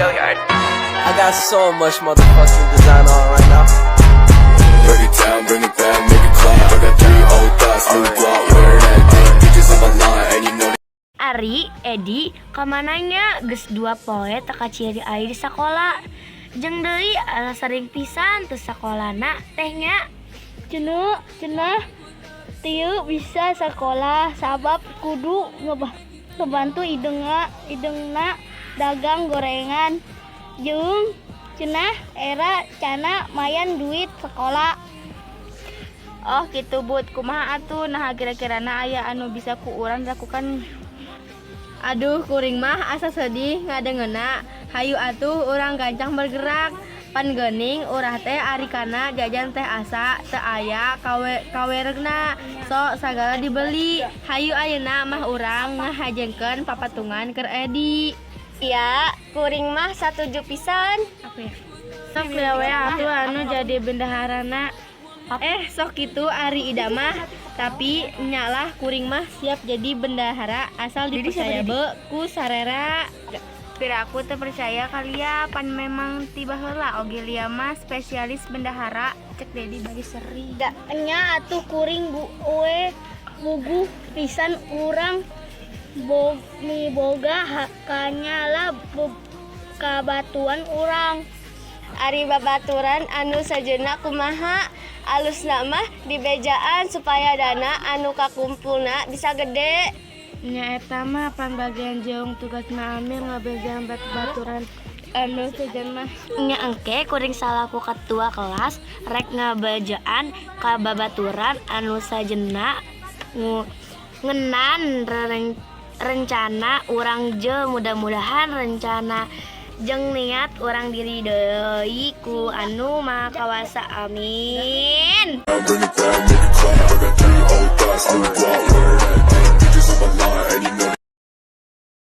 I got so much motherfucking design on right now. Break it down, bring it back, make it clap. I got 3 old thoughts, new block, wear that thing. Bitches on my line, and you know. Ari, Edi, kamananya geus 2 poe teka ciri air di sekolah. Jeung deui sering pisan teu sakolana tehnya. Cenah tiu bisa sekolah sabab kudu ngebantu idengna dagang gorengan. Jeung cenah era cana mayan duit sekolah. Oh gitu Bud, kumaha atuh nah kira-kirana aya anu bisa ku urang lakukan. Aduh kuring mah asa sedih ngadengeuna. Hayu atuh urang gancang bergerak. Pan geuning urah teh ari kana jajan teh asa teu aya kaweregna. Sok sagala dibeli. Hayu ayeuna mah urang ngahajengkeun papatungan keur Edi. Ya, kuring mah satuju pisan. Apa ya? Sok we atuh anu jadi bendaharana. Sok itu Ari Ida mah, tapi nyalah kuring mah siap jadi bendahara asal dipercaya ku sarera. Pira aku teu percaya kalia pan memang tiba heula oge lia mah spesialis bendahara cek Dedi bagi seri. Da nya atuh kuring bugu pisan urang boga kanyala kabatuan urang. Ari babaturan anu sejenak kumaha alusna mah dibejaan supaya dana anu kakumpulna bisa gede. Nya eta mah pan bagian jeong tugasna Amir ngabejaan baturan anu sejen mah. Nya engke kuring salaku ketua kelas rek ngabejaan ka babaturan anu sajenna ngenan rencana urang je mudah-mudahan rencana jeung niat urang diri deui ku anu maha kawasa amin. Bring it back, make it clap. I got 3 old thoughts, new